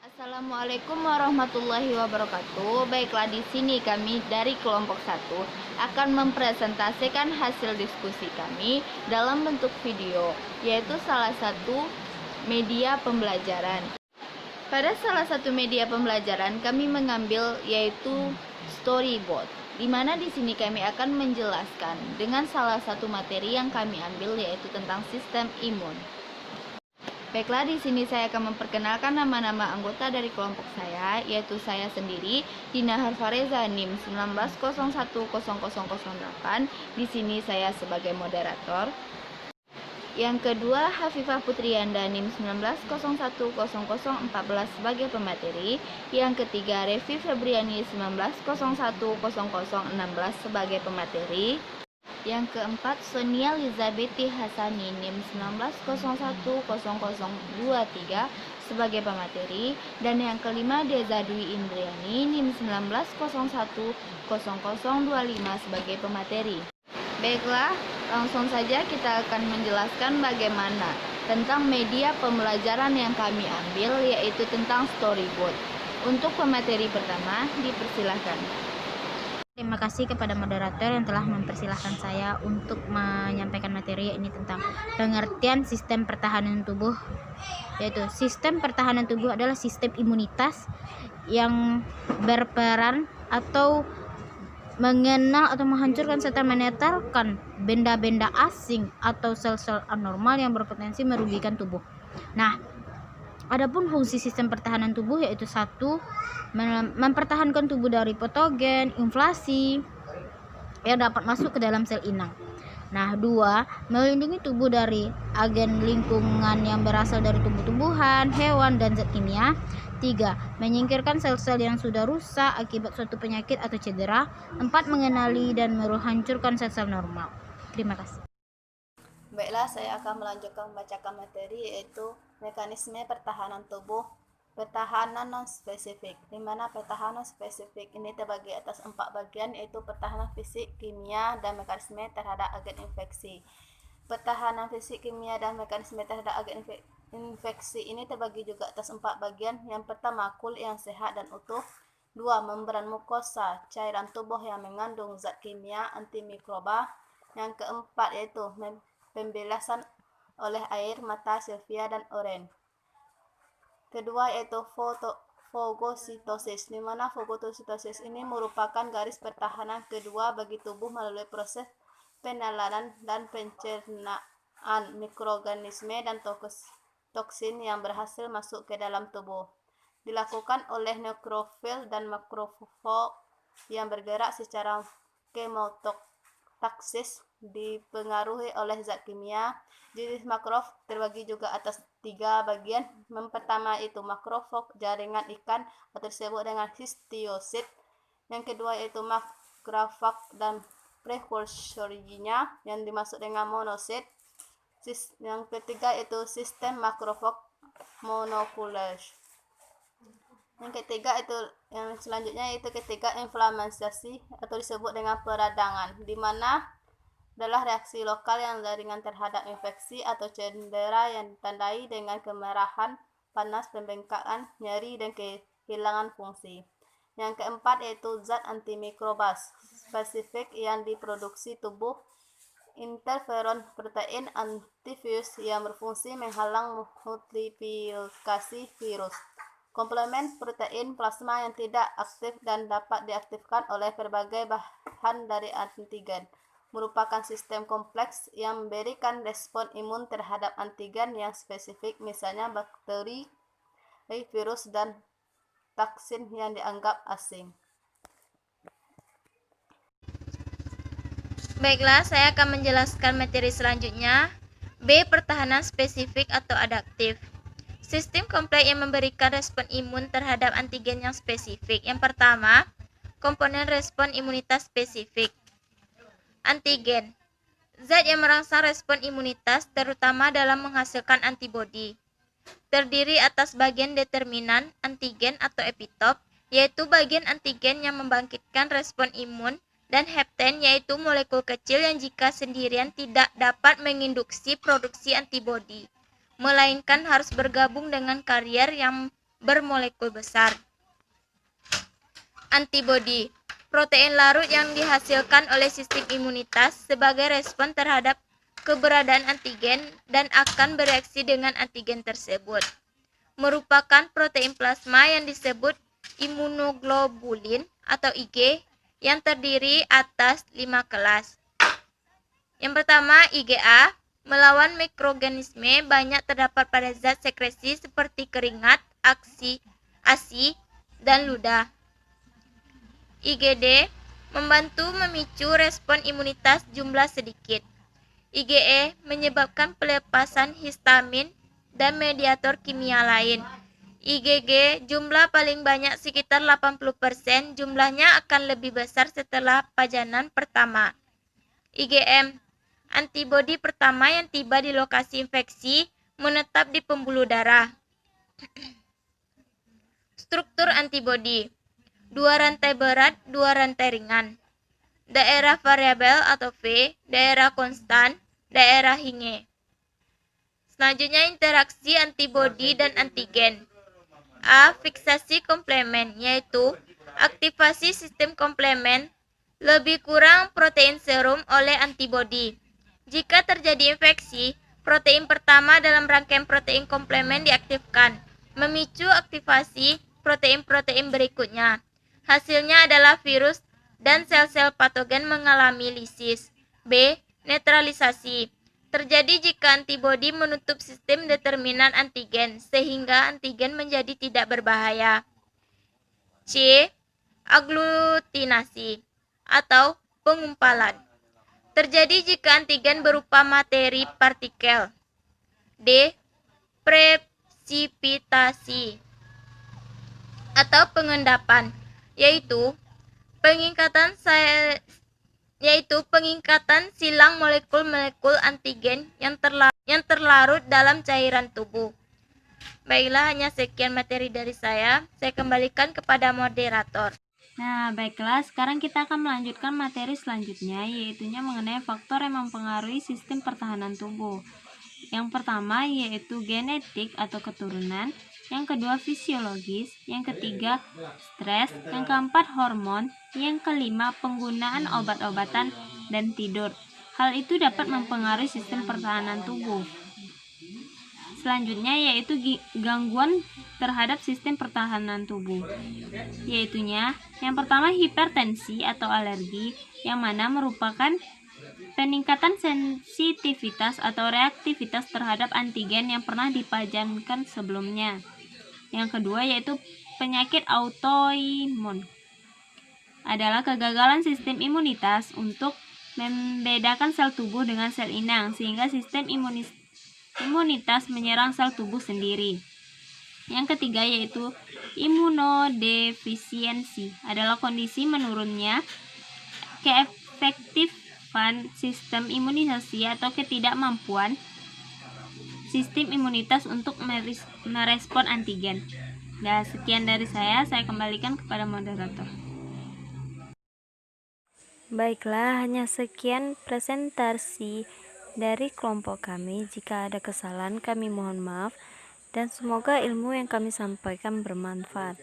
Assalamualaikum warahmatullahi wabarakatuh. Baiklah, di sini kami dari kelompok 1 akan mempresentasikan hasil diskusi kami dalam bentuk video, yaitu salah satu media pembelajaran. Pada salah satu media pembelajaran kami mengambil yaitu storyboard, di mana di sini kami akan menjelaskan dengan salah satu materi yang kami ambil yaitu tentang sistem imun. Baiklah, di sini saya akan memperkenalkan nama-nama anggota dari kelompok saya, yaitu saya sendiri, Dina Harfareza NIM 19010008. Di sini saya sebagai moderator. Yang kedua, Hafifah Putrianda NIM 19010014 sebagai pemateri. Yang ketiga, Revi Febriani 19010016 sebagai pemateri. Yang keempat, Sonia Elizabeth Hasani NIM 19010023 sebagai pemateri. Dan yang kelima, Deza Dwi Indriani NIM 19010025 sebagai pemateri. Baiklah, langsung saja kita akan menjelaskan bagaimana tentang media pembelajaran yang kami ambil, yaitu tentang storyboard. Untuk pemateri pertama, dipersilahkan. Terima kasih kepada moderator yang telah mempersilahkan saya untuk menyampaikan materi ini tentang pengertian sistem pertahanan tubuh, yaitu sistem pertahanan tubuh adalah sistem imunitas yang berperan atau mengenal atau menghancurkan serta menetralkan benda-benda asing atau sel-sel anormal yang berpotensi merugikan tubuh. Nah, adapun fungsi sistem pertahanan tubuh yaitu 1. Mempertahankan tubuh dari patogen, inflasi yang dapat masuk ke dalam sel inang. Nah, 2. Melindungi tubuh dari agen lingkungan yang berasal dari tumbuh-tumbuhan, hewan, dan zat kimia. 3. Menyingkirkan sel-sel yang sudah rusak akibat suatu penyakit atau cedera. 4. Mengenali dan menghancurkan sel-sel normal. Terima kasih. Baiklah, saya akan melanjutkan membacakan materi yaitu mekanisme pertahanan tubuh. Pertahanan non-spesifik, di mana pertahanan spesifik ini terbagi atas 4 bagian, yaitu pertahanan fisik, kimia, dan mekanisme terhadap agen infeksi. Pertahanan fisik, kimia, dan mekanisme terhadap agen infeksi ini terbagi juga atas 4 bagian. Yang pertama, kulit yang sehat dan utuh. 2. Membran mukosa, cairan tubuh yang mengandung zat kimia antimikroba. Yang keempat yaitu pembilasan oleh air, mata, silvia, dan oren. Kedua yaitu fagositosis, di mana fagositosis ini merupakan garis pertahanan kedua bagi tubuh melalui proses penalaran dan pencernaan mikroorganisme dan toksin yang berhasil masuk ke dalam tubuh. Dilakukan oleh neutrofil dan makrofag yang bergerak secara kemotaksis, dipengaruhi oleh zat kimia. Jenis makrofag terbagi juga atas 3 bagian. Yang pertama itu makrofag jaringan ikan atau disebut dengan histiosit. Yang kedua yaitu makrofag dan prekursornya yang dimaksud dengan monosit. Yang ketiga itu sistem makrofag monokular. Yang ketiga itu yang selanjutnya yaitu ketiga inflamasi atau disebut dengan peradangan, di mana adalah reaksi lokal yang ringan terhadap infeksi atau cedera yang ditandai dengan kemerahan, panas, pembengkakan, nyeri, dan kehilangan fungsi. Yang keempat yaitu zat antimikrobas spesifik yang diproduksi tubuh, interferon protein antivirus yang berfungsi menghalang multiplikasi virus. Komplemen protein plasma yang tidak aktif dan dapat diaktifkan oleh berbagai bahan dari antigen, merupakan sistem kompleks yang memberikan respon imun terhadap antigen yang spesifik, misalnya bakteri, virus, dan toksin yang dianggap asing. Baiklah, saya akan menjelaskan materi selanjutnya. B. Pertahanan spesifik atau adaptif. Sistem kompleks yang memberikan respon imun terhadap antigen yang spesifik. Yang pertama, komponen respon imunitas spesifik. Antigen, zat yang merangsang respon imunitas terutama dalam menghasilkan antibodi. Terdiri atas bagian determinan, antigen atau epitop, yaitu bagian antigen yang membangkitkan respon imun, dan hepten, yaitu molekul kecil yang jika sendirian tidak dapat menginduksi produksi antibodi, melainkan harus bergabung dengan karier yang bermolekul besar. Antibodi, protein larut yang dihasilkan oleh sistem imunitas sebagai respon terhadap keberadaan antigen dan akan bereaksi dengan antigen tersebut. Merupakan protein plasma yang disebut imunoglobulin atau Ig yang terdiri atas 5 kelas. Yang pertama, IgA, melawan mikroorganisme banyak terdapat pada zat sekresi seperti keringat, ASI, dan ludah. IgD, membantu memicu respon imunitas jumlah sedikit. IgE, menyebabkan pelepasan histamin dan mediator kimia lain. IgG, jumlah paling banyak sekitar 80%, jumlahnya akan lebih besar setelah pajanan pertama. IgM, antibodi pertama yang tiba di lokasi infeksi, menetap di pembuluh darah. Struktur antibodi, 2 rantai berat, 2 rantai ringan. Daerah variabel atau V, daerah konstan, daerah Hinge. Selanjutnya interaksi antibodi dan antigen. A. Fiksasi komplemen, yaitu aktivasi sistem komplemen lebih kurang protein serum oleh antibodi. Jika terjadi infeksi, protein pertama dalam rangkaian protein komplemen diaktifkan, memicu aktivasi protein-protein berikutnya. Hasilnya adalah virus dan sel-sel patogen mengalami lisis. B. Netralisasi. Terjadi jika antibodi menutup sistem determinan antigen, sehingga antigen menjadi tidak berbahaya. C. Aglutinasi atau pengumpalan. Terjadi jika antigen berupa materi partikel. D. Presipitasi atau pengendapan, yaitu pengingkatan silang molekul-molekul antigen yang terlarut dalam cairan tubuh. Baiklah, hanya sekian materi dari saya kembalikan kepada moderator. Nah, baiklah, sekarang kita akan melanjutkan materi selanjutnya, yaitu mengenai faktor yang mempengaruhi sistem pertahanan tubuh. Yang pertama yaitu genetik atau keturunan, yang kedua fisiologis, yang ketiga stres, yang keempat hormon, yang kelima penggunaan obat-obatan dan tidur. Hal itu dapat mempengaruhi sistem pertahanan tubuh. Selanjutnya yaitu gangguan terhadap sistem pertahanan tubuh, yaitunya yang pertama hipertensi atau alergi, yang mana merupakan peningkatan sensitivitas atau reaktivitas terhadap antigen yang pernah dipajankan sebelumnya. Yang kedua yaitu penyakit autoimun, adalah kegagalan sistem imunitas untuk membedakan sel tubuh dengan sel inang, sehingga sistem imunitas menyerang sel tubuh sendiri. Yang ketiga yaitu imunodefisiensi, adalah kondisi menurunnya keefektifan sistem imunisasi atau ketidakmampuan sistem imunitas untuk merespon antigen. Nah, sekian dari saya kembalikan kepada moderator. Baiklah, hanya sekian presentasi dari kelompok kami. Jika ada kesalahan kami mohon maaf, dan semoga ilmu yang kami sampaikan bermanfaat.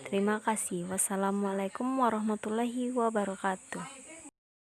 Terima kasih. Wassalamualaikum warahmatullahi wabarakatuh.